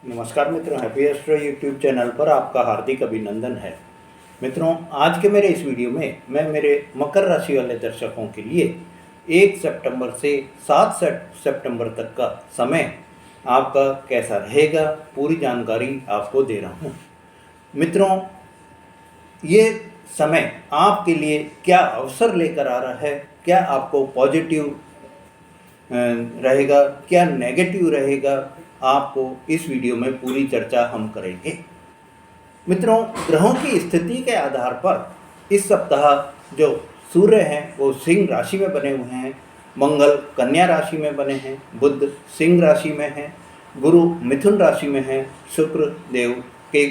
नमस्कार मित्रों, happy astro YouTube channel पर आपका हार्दिक अभिनंदन है। मित्रों, आज के मेरे इस वीडियो में मैं मेरे मकर राशि वाले दर्शकों के लिए 1 सितंबर से 7 सितंबर तक का समय आपका कैसा रहेगा, पूरी जानकारी आपको दे रहा हूँ। मित्रों, ये समय आपके लिए क्या अवसर लेकर आ रहा है, क्या आपको पॉजिटिव रहेगा, क्या नेगेटिव रहेगा, आपको इस वीडियो में पूरी चर्चा हम करेंगे। मित्रों, ग्रहों की स्थिति के आधार पर इस सप्ताह जो सूर्य हैं वो सिंह राशि में बने हुए हैं, मंगल कन्या राशि में बने हैं, बुध सिंह राशि में हैं, गुरु मिथुन राशि में हैं, शुक्र देव के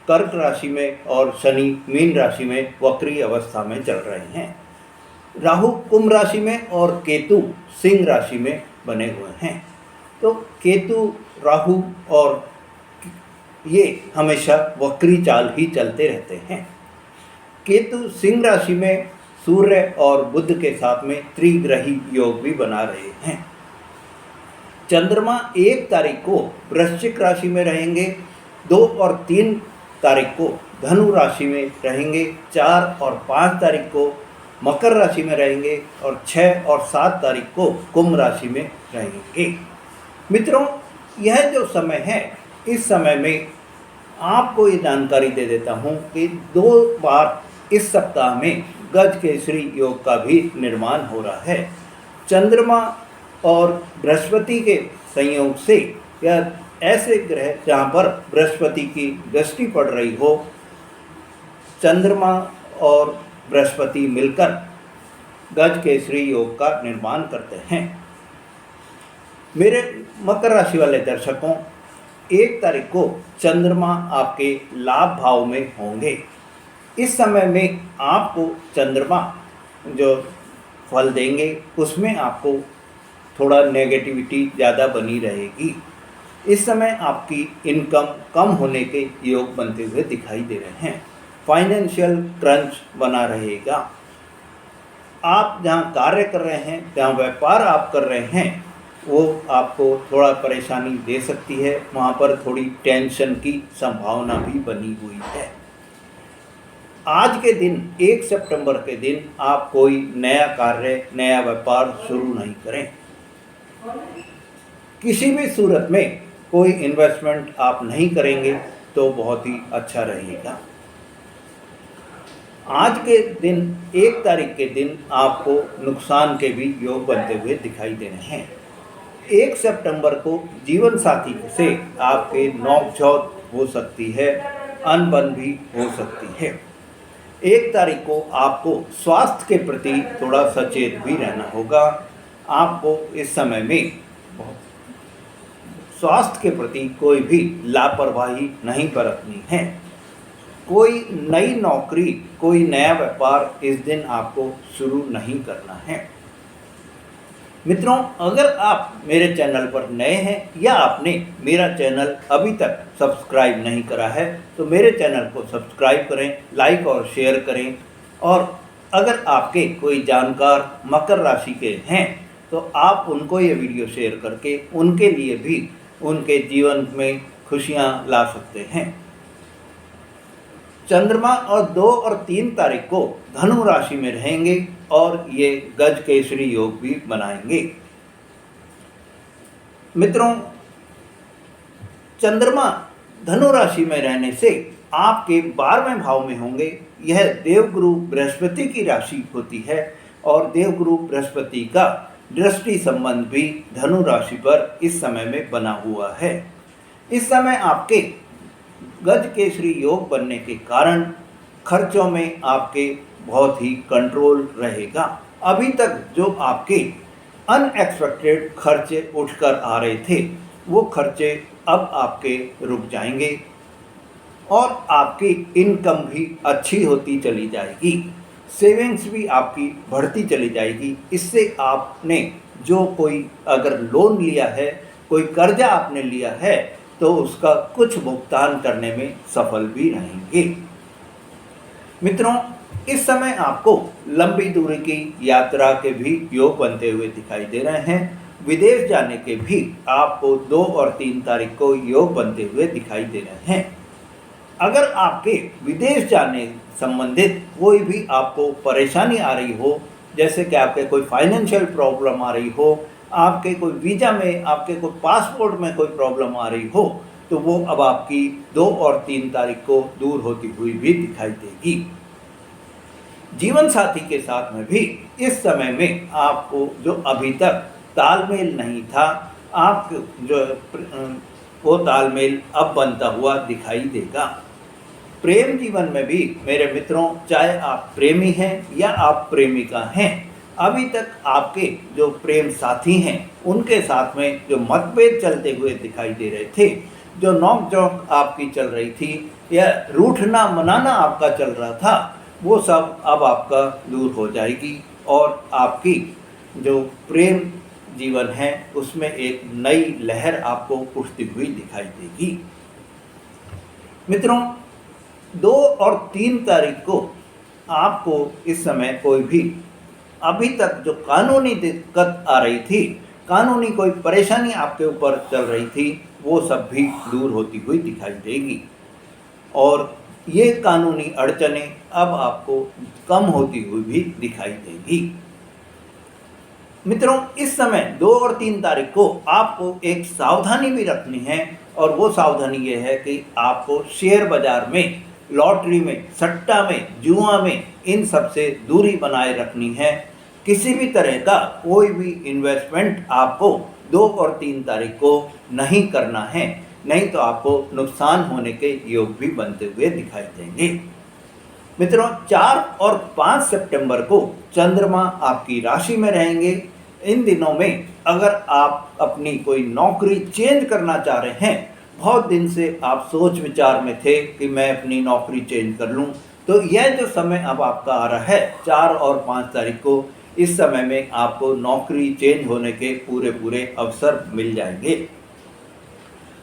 कर्क राशि में और शनि मीन राशि में वक्री अवस्था में चल रहे हैं। राहु कुंभ राशि में और केतु सिंह राशि में बने हुए हैं। तो केतु राहु और ये हमेशा वक्री चाल ही चलते रहते हैं। केतु सिंह राशि में सूर्य और बुध के साथ में त्रिग्रही योग भी बना रहे हैं। चंद्रमा 1 तारीख को वृश्चिक राशि में रहेंगे, 2 और 3 तारीख को धनु राशि में रहेंगे, 4 और 5 तारीख को मकर राशि में रहेंगे और 6 और 7 तारीख को कुंभ राशि में रहेंगे। मित्रों, यह जो समय है, इस समय में आपको ये जानकारी दे देता हूँ कि 2 बार इस सप्ताह में गज केसरी योग का भी निर्माण हो रहा है। चंद्रमा और बृहस्पति के संयोग से या ऐसे ग्रह जहाँ पर बृहस्पति की दृष्टि पड़ रही हो, चंद्रमा और बृहस्पति मिलकर गज केसरी योग का निर्माण करते हैं। मेरे मकर राशि वाले दर्शकों, 1 तारीख को चंद्रमा आपके लाभ भाव में होंगे। इस समय में आपको चंद्रमा जो फल देंगे उसमें आपको थोड़ा नेगेटिविटी ज़्यादा बनी रहेगी। इस समय आपकी इनकम कम होने के योग बनते हुए दिखाई दे रहे हैं। फाइनेंशियल क्रंच बना रहेगा। आप जहाँ कार्य कर रहे हैं, जहाँ व्यापार आप कर रहे हैं, वो आपको थोड़ा परेशानी दे सकती है। वहाँ पर थोड़ी टेंशन की संभावना भी बनी हुई है। आज के दिन 1 सितंबर के दिन आप कोई नया कार्य, नया व्यापार शुरू नहीं करें। किसी भी सूरत में कोई इन्वेस्टमेंट आप नहीं करेंगे तो बहुत ही अच्छा रहेगा। आज के दिन 1 तारीख के दिन आपको नुकसान के भी योग बनते हुए दिखाई दे रहे हैं। 1 सितंबर को जीवन साथी से आपके नोक-झोंक हो सकती है, अनबन भी हो सकती है। 1 तारीख को आपको स्वास्थ्य के प्रति थोड़ा सचेत भी रहना होगा। आपको इस समय में स्वास्थ्य के प्रति कोई भी लापरवाही नहीं बरतनी है। कोई नई नौकरी, कोई नया व्यापार इस दिन आपको शुरू नहीं करना है। मित्रों, अगर आप मेरे चैनल पर नए हैं या आपने मेरा चैनल अभी तक सब्सक्राइब नहीं करा है तो मेरे चैनल को सब्सक्राइब करें, लाइक और शेयर करें। और अगर आपके कोई जानकार मकर राशि के हैं तो आप उनको ये वीडियो शेयर करके उनके लिए भी उनके जीवन में खुशियाँ ला सकते हैं। चंद्रमा और 2 और 3 तारीख को धनु राशि में रहेंगे और ये गज केसरी योग भी बनाएंगे। मित्रों, चंद्रमा धनु राशि में रहने से आपके 12वें भाव में होंगे। यह देवगुरु बृहस्पति की राशि होती है और देवगुरु बृहस्पति का दृष्टि संबंध भी धनु राशि पर इस समय में बना हुआ है। इस समय आपके गज केसरी योग बनने के कारण खर्चों में आपके बहुत ही कंट्रोल रहेगा। अभी तक जो आपके अनएक्सपेक्टेड खर्चे उठकर आ रहे थे, वो खर्चे अब आपके रुक जाएंगे और आपकी इनकम भी अच्छी होती चली जाएगी। सेविंग्स भी आपकी बढ़ती चली जाएगी। इससे आपने जो कोई अगर लोन लिया है, कोई कर्जा आपने लिया है, तो उसका कुछ भुगतान करने में सफल भी रहेंगे। मित्रों, इस समय आपको लंबी दूरी की यात्रा के भी योग बनते हुए दिखाई दे रहे हैं। विदेश जाने के भी आपको 2 और 3 तारीख को योग बनते हुए दिखाई दे रहे हैं। अगर आपके विदेश जाने संबंधित कोई भी आपको परेशानी आ रही हो, जैसे कि आपके कोई फाइनेंशियल प्रॉब्लम आ रही हो, आपके कोई वीज़ा में, आपके कोई पासपोर्ट में कोई प्रॉब्लम आ रही हो, तो वो अब आपकी 2 और 3 तारीख को दूर होती हुई भी दिखाई देगी। जीवन साथी के साथ में भी इस समय में आपको जो अभी तक तालमेल नहीं था, आप जो वो तालमेल अब बनता हुआ दिखाई देगा। प्रेम जीवन में भी मेरे मित्रों, चाहे आप प्रेमी हैं या आप प्रेमिका हैं, अभी तक आपके जो प्रेम साथी हैं उनके साथ में जो मतभेद चलते हुए दिखाई दे रहे थे, जो नोक झोंक आपकी चल रही थी या रूठना मनाना आपका चल रहा था, वो सब अब आपका दूर हो जाएगी और आपकी जो प्रेम जीवन है उसमें एक नई लहर आपको उठती हुई दिखाई देगी। मित्रों, 2 और 3 तारीख को आपको इस समय कोई भी अभी तक जो कानूनी दिक्कत आ रही थी, कानूनी कोई परेशानी आपके ऊपर चल रही थी, वो सब भी दूर होती हुई दिखाई देगी और ये कानूनी अड़चनें अब आपको कम होती हुई भी दिखाई देगी। मित्रों, इस समय 2 और 3 तारीख को आपको एक सावधानी भी रखनी है और वो सावधानी ये है कि आपको शेयर बाजार में, लॉटरी में, सट्टा में, जुआ में, इन सब से दूरी बनाए रखनी है। किसी भी तरह का कोई भी इन्वेस्टमेंट आपको 2 और 3 तारीख को नहीं करना है, नहीं तो आपको नुकसान होने के योग भी बनते हुए दिखाई देंगे। मित्रों, 4 और 5 सितंबर को चंद्रमा आपकी राशि में रहेंगे। इन दिनों में अगर आप अपनी कोई नौकरी चेंज करना चाह रहे हैं, बहुत दिन से आप सोच विचार में थे कि मैं अपनी नौकरी चेंज कर लूं, तो यह जो समय अब आपका आ रहा है 4 और 5 तारीख को, इस समय में आपको नौकरी चेंज होने के पूरे अवसर मिल जाएंगे।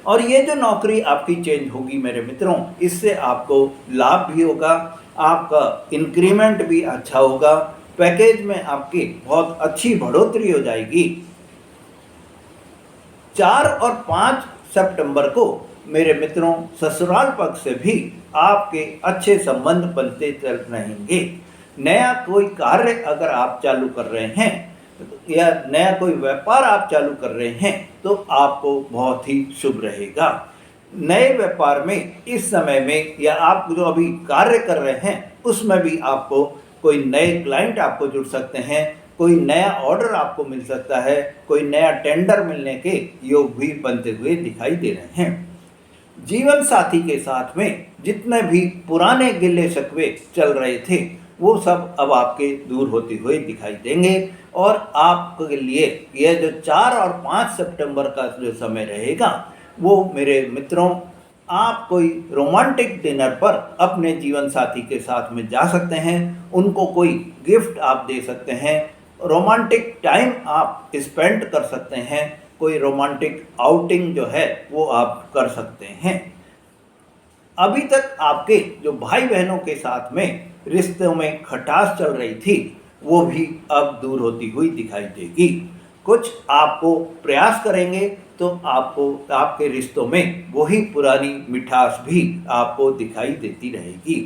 और ये जो नौकरी आपकी चेंज होगी मेरे मित्रों, इससे आपको लाभ भी होगा, आपका इंक्रीमेंट भी अच्छा होगा, पैकेज में आपकी बहुत अच्छी बढ़ोतरी हो जाएगी। 4 और 5 सितंबर को मेरे मित्रों, ससुराल पक्ष से भी आपके अच्छे संबंध बनते चल रहेंगे। नया कोई कार्य अगर आप चालू कर रहे हैं या नया कोई व्यापार आप चालू कर रहे हैं, तो आपको बहुत ही शुभ रहेगा। नए व्यापार में इस समय में या आप जो अभी कार्य कर रहे हैं उसमें भी आपको कोई नए क्लाइंट आपको जुड़ सकते हैं, कोई नया ऑर्डर आपको मिल सकता है, कोई नया टेंडर मिलने के योग भी बनते हुए दिखाई दे रहे हैं। जीवन साथी के साथ में जितने भी पुराने गिले शिकवे चल रहे थे, वो सब अब आपके दूर होते हुए दिखाई देंगे और आपके लिए यह जो 4 और 5 सितंबर का जो समय रहेगा, वो मेरे मित्रों, आप कोई रोमांटिक डिनर पर अपने जीवन साथी के साथ में जा सकते हैं, उनको कोई गिफ्ट आप दे सकते हैं, रोमांटिक टाइम आप स्पेंड कर सकते हैं, कोई रोमांटिक आउटिंग जो है वो आप कर सकते हैं। अभी तक आपके जो भाई बहनों के साथ में रिश्तों में खटास चल रही थी, वो भी अब दूर होती हुई दिखाई देगी। कुछ आपको प्रयास करेंगे तो आपको आपके रिश्तों में वही पुरानी मिठास भी आपको दिखाई देती रहेगी।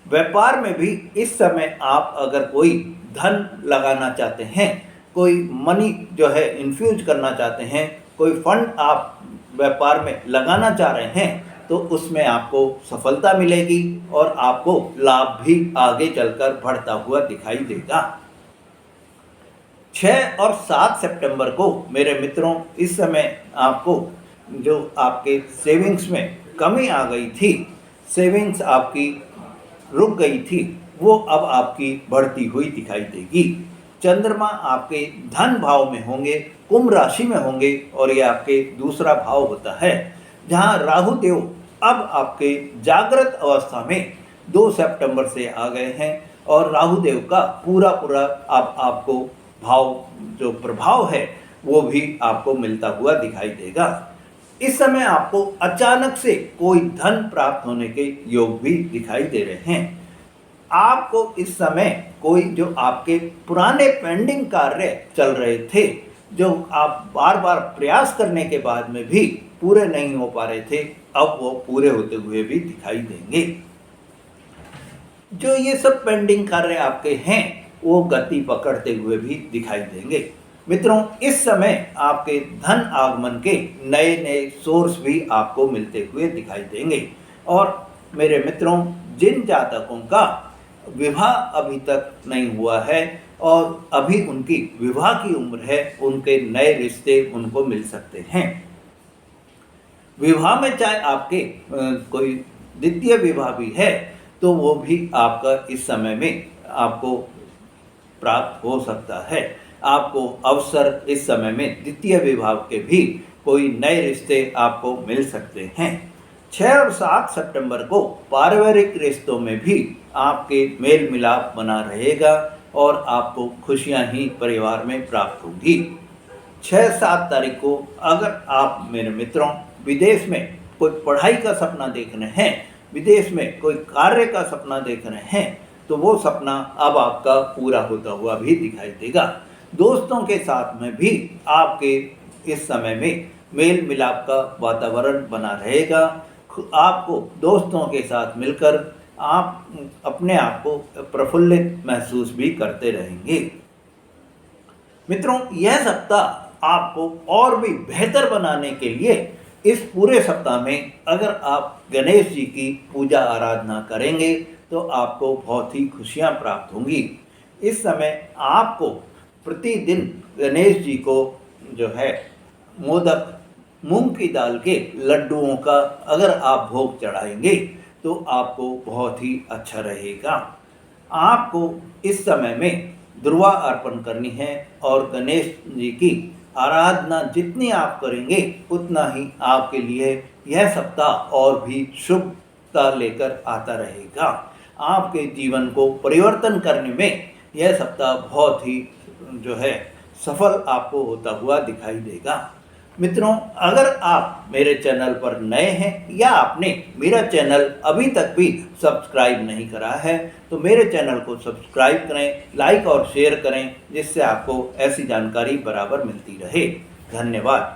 व्यापार में भी इस समय आप अगर कोई धन लगाना चाहते हैं, कोई मनी जो है इन्फ्यूज करना चाहते हैं, कोई फंड आप व्यापार में लगाना चाह रहे हैं, तो उसमें आपको सफलता मिलेगी और आपको लाभ भी आगे चलकर बढ़ता हुआ दिखाई देगा। 6 और 7 सितंबर को मेरे मित्रों, इस समय आपको जो आपके सेविंग्स में कमी आ गई थी, सेविंग्स आपकी रुक गई थी, वो अब आपकी बढ़ती हुई दिखाई देगी। चंद्रमा आपके धन भाव में होंगे, कुंभ राशि में होंगे और ये आपके दूसरा भाव होता है, जहाँ राहु देव अब आपके जागृत अवस्था में 2 सितंबर से आ गए हैं और राहु देव का पूरा अब आपको भाव जो प्रभाव है वो भी आपको मिलता हुआ दिखाई देगा। इस समय आपको अचानक से कोई धन प्राप्त होने के योग भी दिखाई दे रहे हैं। आपको इस समय कोई जो आपके पुराने पेंडिंग कार्य चल रहे थे, जो आप बार बार प्रयास करने के बाद में भी पूरे नहीं हो पा रहे थे, अब वो पूरे होते हुए भी दिखाई देंगे। जो ये सब पेंडिंग कार्य आपके हैं वो गति पकड़ते हुए भी दिखाई देंगे। मित्रों, इस समय आपके धन आगमन के नए नए सोर्स भी आपको मिलते हुए दिखाई देंगे। और मेरे मित्रों, जिन जातकों का विवाह अभी तक नहीं हुआ है और अभी उनकी विवाह की उम्र है, उनके नए रिश्ते उनको मिल सकते हैं। विवाह में चाहे आपके कोई द्वितीय विवाह भी है तो वो भी आपका इस समय में आपको प्राप्त हो सकता है। आपको अवसर इस समय में द्वितीय विवाह के भी कोई नए रिश्ते आपको मिल सकते हैं। 6 और 7 सितंबर को पारिवारिक रिश्तों में भी आपके मेल मिलाप बना रहेगा और आपको खुशियां ही परिवार में प्राप्त होगी। 6-7 तारीख को अगर आप मेरे मित्रों विदेश में कोई पढ़ाई का सपना देख रहे हैं, विदेश में कोई कार्य का सपना देख रहे हैं, तो वो सपना अब आपका पूरा होता हुआ भी दिखाई देगा। दोस्तों के साथ में भी आपके इस समय में मेल मिलाप का वातावरण बना रहेगा। आपको दोस्तों के साथ मिलकर आप अपने आप को प्रफुल्लित महसूस भी करते रहेंगे। मित्रों, यह सप्ताह आपको और भी बेहतर बनाने के लिए इस पूरे सप्ताह में अगर आप गणेश जी की पूजा आराधना करेंगे तो आपको बहुत ही खुशियां प्राप्त होंगी। इस समय आपको प्रतिदिन गणेश जी को जो है मोदक, मूंग की दाल के लड्डुओं का अगर आप भोग चढ़ाएंगे तो आपको बहुत ही अच्छा रहेगा। आपको इस समय में दुर्वा अर्पण करनी है और गणेश जी की आराधना जितनी आप करेंगे उतना ही आपके लिए यह सप्ताह और भी शुभता लेकर आता रहेगा। आपके जीवन को परिवर्तन करने में यह सप्ताह बहुत ही जो है सफल आपको होता हुआ दिखाई देगा। मित्रों, अगर आप मेरे चैनल पर नए हैं या आपने मेरा चैनल अभी तक भी सब्सक्राइब नहीं करा है तो मेरे चैनल को सब्सक्राइब करें, लाइक और शेयर करें, जिससे आपको ऐसी जानकारी बराबर मिलती रहे। धन्यवाद।